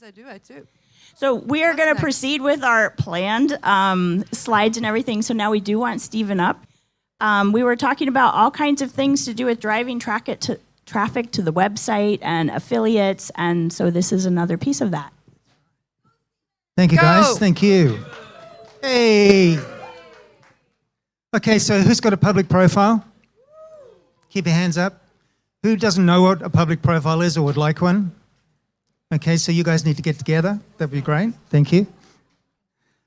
I do, I do. So we are going to proceed with our planned slides and everything. So now we do want Stephen up. We were talking about all kinds of things to do with driving traffic to the website and affiliates. And so this is another piece of that. Thank you, guys. Thank you. Hey. Okay, so who's got a public profile? Keep your hands up. Who doesn't know what a public profile is or would like one? Okay, so you guys need to get together. That'd be great. Thank you.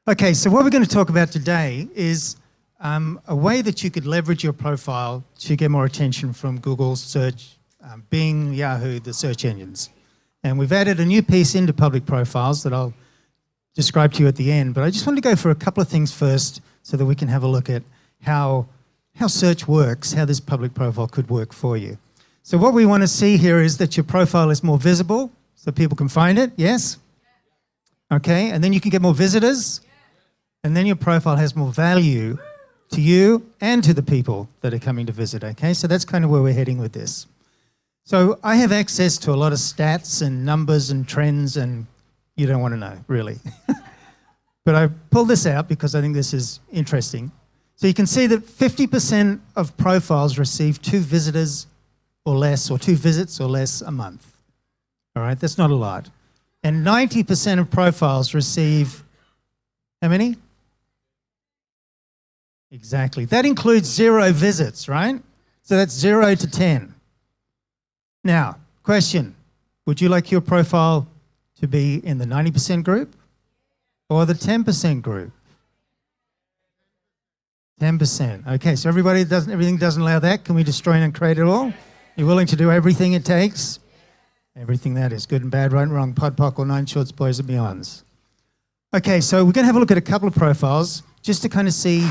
Okay, so what we're going to talk about today is a way that you could leverage your profile to get more attention from Google search, Bing, Yahoo, the search engines. And we've added a new piece into public profiles that I'll describe to you at the end. But I just want to go for a couple of things first so that we can have a look at how search works, how this public profile could work for you. So what we want to see here is that your profile is more visible so people can find it, yes? Okay, and then you can get more visitors, and then your profile has more value to you and to the people that are coming to visit, okay? So that's kind of where we're heading with this. So I have access to a lot of stats and numbers and trends, and you don't want to know, really. But I pulled this out because I think this is interesting. So you can see that 50% of profiles receive 2 visitors or less, or 2 visits or less a month. All right, that's not a lot. And 90% of profiles receive how many? Exactly. That includes 0 visits, right? So that's 0 to 10. Now, question, would you like your profile to be in the 90% group or the 10% group? 10%. Okay, so everything doesn't allow that. Can we destroy and create it all? You're willing to do everything it takes? Everything that is good and bad, right and wrong, pod, poc, or 9 shorts, boys and beyonds. Okay, so we're going to have a look at a couple of profiles just to kind of see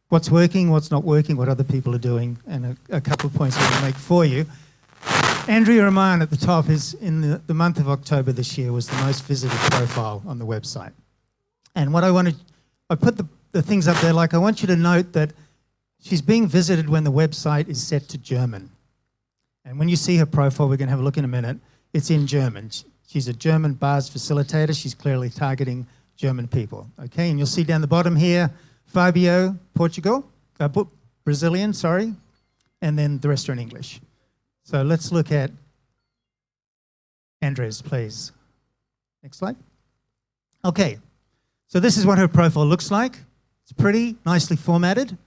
what's working, what's not working, what other people are doing, and a couple of points we're going to make for you. Andrea Rahman at the top is in the month of October this year was the most visited profile on the website. And what I put the things up there, like I want you to note that she's being visited when the website is set to German. And when you see her profile, we're going to have a look in a minute, it's in German. She's a German bars facilitator. She's clearly targeting German people. Okay, and you'll see down the bottom here, Fabio, Brazilian, sorry, and then the rest are in English. So let's look at Andres, please. Next slide. Okay, so this is what her profile looks like. It's pretty nicely formatted.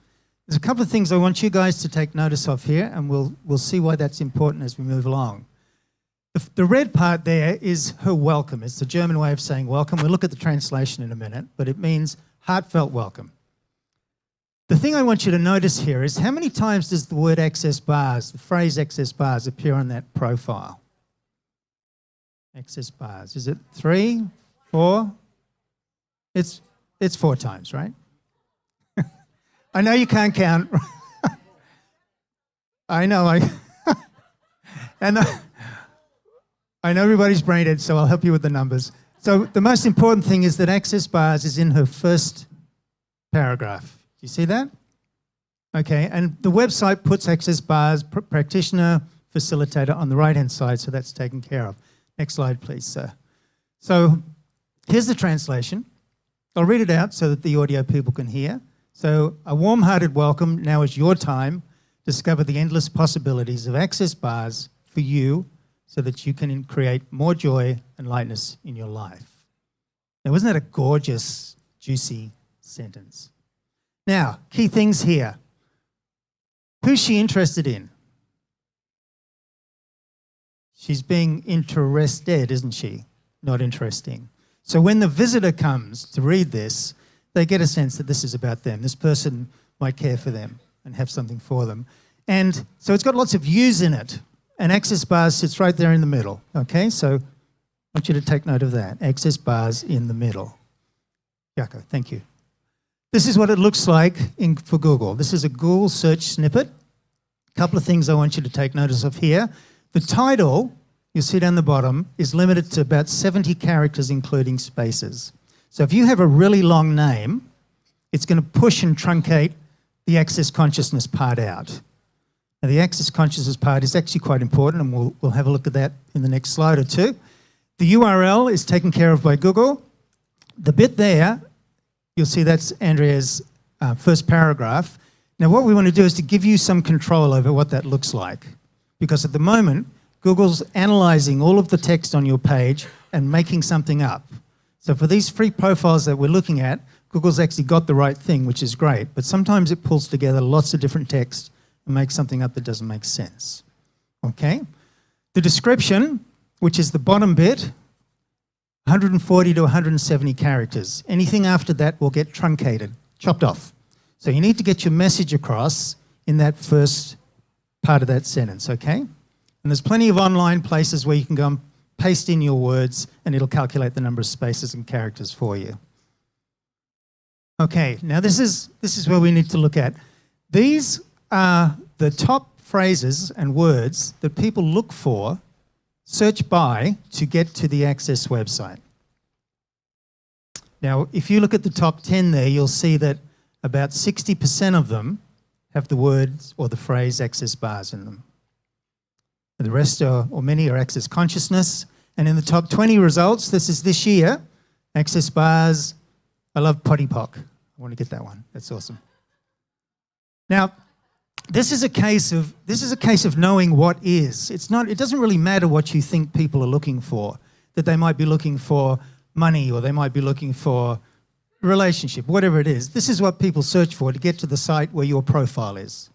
There's a couple of things I want you guys to take notice of here, and we'll see why that's important as we move along. The red part there is her welcome. It's the German way of saying welcome. We'll look at the translation in a minute, but it means heartfelt welcome. The thing I want you to notice here is how many times does the word access bars, the phrase access bars, appear on that profile? Access bars. Is it 3, 4? It's 4 times, right? I know you can't count. I know. I know everybody's brain dead, so I'll help you with the numbers. So the most important thing is that access bars is in her first paragraph. Do you see that? Okay, and the website puts access bars, practitioner, facilitator on the right-hand side, so that's taken care of. Next slide, please, sir. So here's the translation. I'll read it out so that the audio people can hear. So a warm-hearted welcome. Now is your time. Discover the endless possibilities of access bars for you so that you can create more joy and lightness in your life. Now, wasn't that a gorgeous, juicy sentence? Now, key things here. Who's she interested in? She's being interested, isn't she? Not interesting. So when the visitor comes to read this, they get a sense that this is about them. This person might care for them and have something for them. And so it's got lots of views in it. And access bars sits right there in the middle. Okay, so I want you to take note of that. Access bars in the middle. Jaco, thank you. This is what it looks like for Google. This is a Google search snippet. A couple of things I want you to take notice of here. The title, you'll see down the bottom, is limited to about 70 characters, including spaces. So if you have a really long name, it's going to push and truncate the access consciousness part out. Now, the access consciousness part is actually quite important, and we'll have a look at that in the next slide or two. The URL is taken care of by Google. The bit there, you'll see that's Andrea's first paragraph. Now, what we want to do is to give you some control over what that looks like. Because at the moment, Google's analyzing all of the text on your page and making something up. So for these free profiles that we're looking at, Google's actually got the right thing, which is great. But sometimes it pulls together lots of different text and makes something up that doesn't make sense. Okay? The description, which is the bottom bit, 140 to 170 characters. Anything after that will get truncated, chopped off. So you need to get your message across in that first part of that sentence, okay? And there's plenty of online places where you can go and paste in your words and it'll calculate the number of spaces and characters for you. Okay, now this is where we need to look at. These are the top phrases and words that people look for, search by, to get to the Access website. Now, if you look at the top 10 there, you'll see that about 60% of them have the words or the phrase access bars in them. And the rest are, or many are access consciousness. And in the top 20 results, this is this year, access bars. I love potty pock. I want to get that one. That's awesome. Now, this is a case of knowing what is. It doesn't really matter what you think people are looking for, that they might be looking for money or they might be looking for relationship, whatever it is. This is what people search for to get to the site where your profile is.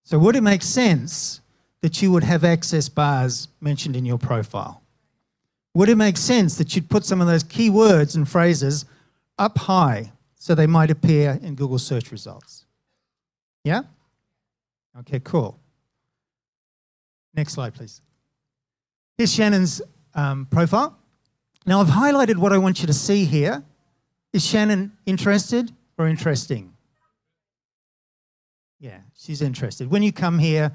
So would it make sense that you would have access bars mentioned in your profile? Would it make sense that you'd put some of those keywords and phrases up high so they might appear in Google search results? Yeah? Okay, cool. Next slide, please. Here's Shannon's profile. Now, I've highlighted what I want you to see here. Is Shannon interested or interesting? Yeah, she's interested. When you come here,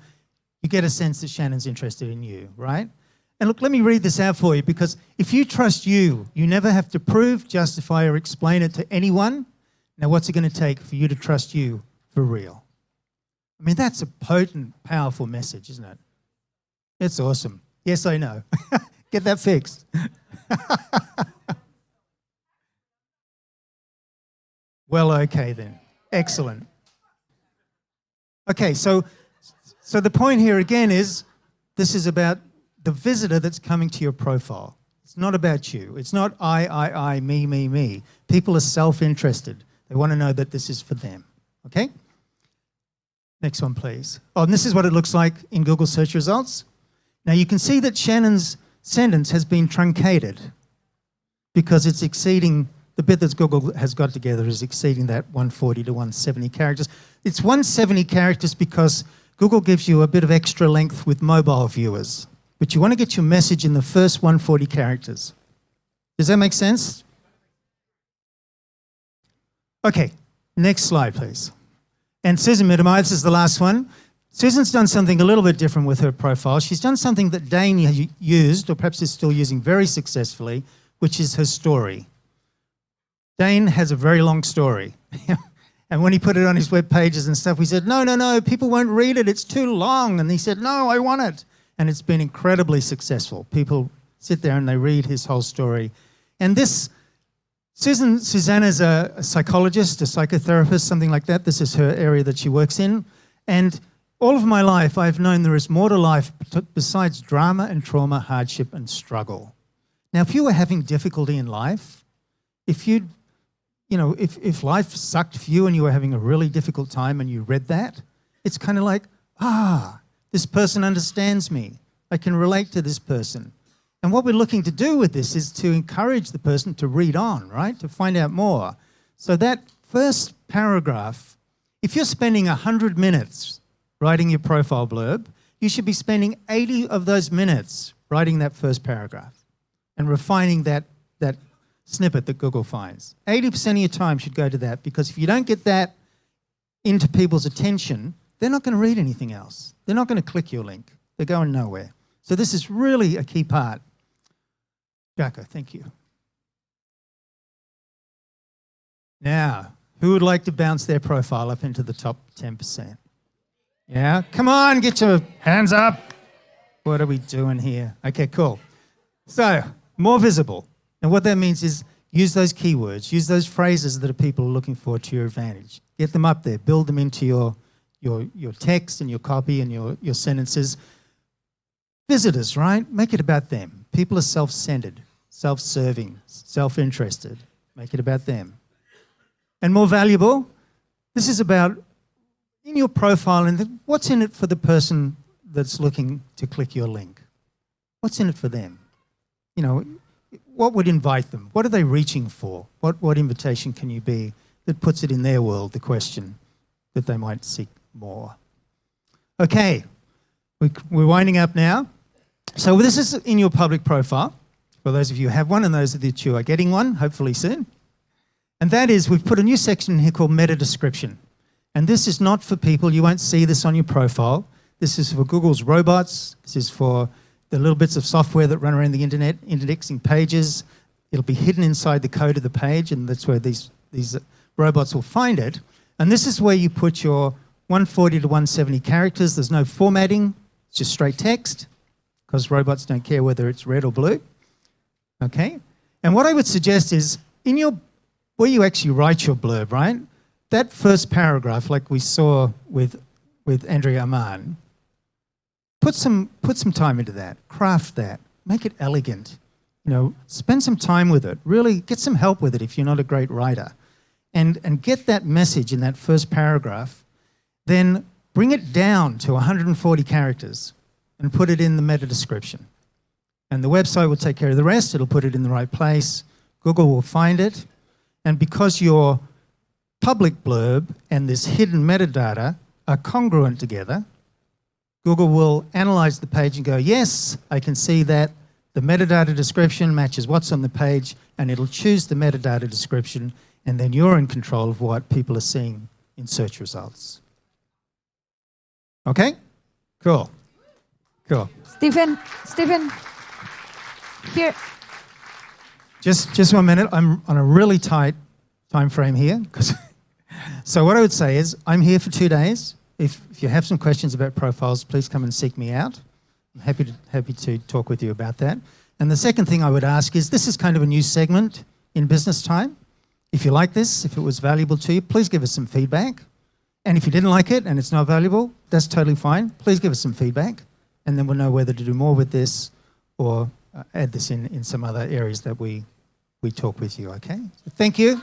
you get a sense that Shannon's interested in you, right? And look, let me read this out for you, because if you trust you, you never have to prove, justify, or explain it to anyone. Now, what's it going to take for you to trust you for real? I mean, that's a potent, powerful message, isn't it? It's awesome. Yes, I know. Get that fixed. Well, okay then. Excellent. Okay, so the point here again is this is about the visitor that's coming to your profile. It's not about you. It's not I, me. People are self-interested. They want to know that this is for them. Okay? Next one, please. Oh, and this is what it looks like in Google search results. Now, you can see that Shannon's sentence has been truncated because it's exceeding, the bit that Google has got together is exceeding that 140 to 170 characters. It's 170 characters because Google gives you a bit of extra length with mobile viewers, but you want to get your message in the first 140 characters. Does that make sense? Okay, next slide, please. And Susan Mittermeier, this is the last one. Susan's done something a little bit different with her profile. She's done something that Dane used, or perhaps is still using very successfully, which is her story. Dane has a very long story. And when he put it on his web pages and stuff, we said, no, people won't read it. It's too long. And he said, no, I want it. And it's been incredibly successful. People sit there and they read his whole story. And this, Susanna's a psychologist, a psychotherapist, something like that. This is her area that she works in. And all of my life, I've known there is more to life besides drama and trauma, hardship and struggle. Now, if you were having difficulty in life, if life sucked for you and you were having a really difficult time and you read that, it's kind of like, this person understands me. I can relate to this person. And what we're looking to do with this is to encourage the person to read on, right? To find out more. So that first paragraph, if you're spending 100 minutes writing your profile blurb, you should be spending 80 of those minutes writing that first paragraph and refining that snippet that Google finds. 80% of your time should go to that, because if you don't get that into people's attention, they're not going to read anything else. They're not going to click your link. They're going nowhere. So this is really a key part. Jacko, thank you. Now, who would like to bounce their profile up into the top 10%? Yeah, come on, get your hands up. What are we doing here? Okay, cool. So more visible. And what that means is use those keywords, use those phrases that people are looking for to your advantage. Get them up there, build them into your text and your copy and your sentences. Visitors, right? Make it about them. People are self-centered, self-serving, self-interested. Make it about them. And more valuable, this is about in your profile and what's in it for the person that's looking to click your link. What's in it for them? You know, what would invite them? What are they reaching for? What invitation can you be that puts it in their world, the question that they might seek more? Okay, we're winding up now. So this is in your public profile, for those of you who have one and those of you who are getting one, hopefully soon. And that is, we've put a new section in here called meta description. And this is not for people, you won't see this on your profile. This is for Google's robots. This is for the little bits of software that run around the internet, indexing pages. It'll be hidden inside the code of the page, and that's where these robots will find it. And this is where you put your 140 to 170 characters. There's no formatting. It's just straight text, because robots don't care whether it's red or blue. Okay? And what I would suggest is, where you actually write your blurb, right? That first paragraph, like we saw with Andrea Aman, put some time into that, craft that, make it elegant. You know, spend some time with it. Really get some help with it if you're not a great writer. And get that message in that first paragraph, then bring it down to 140 characters and put it in the meta description. And the website will take care of the rest. It'll put it in the right place. Google will find it. And because your public blurb and this hidden metadata are congruent together, Google will analyze the page and go, yes, I can see that the metadata description matches what's on the page, and it'll choose the metadata description, and then you're in control of what people are seeing in search results. Okay? Cool. Cool. Stephen, here. Just 1 minute. I'm on a really tight time frame here. So what I would say is I'm here for 2 days. If you have some questions about profiles, please come and seek me out. I'm happy to talk with you about that. And the second thing I would ask is, this is kind of a new segment in business time. If you like this, if it was valuable to you, please give us some feedback. And if you didn't like it and it's not valuable, that's totally fine. Please give us some feedback, and then we'll know whether to do more with this or add this in some other areas that we talk with you, okay? So thank you.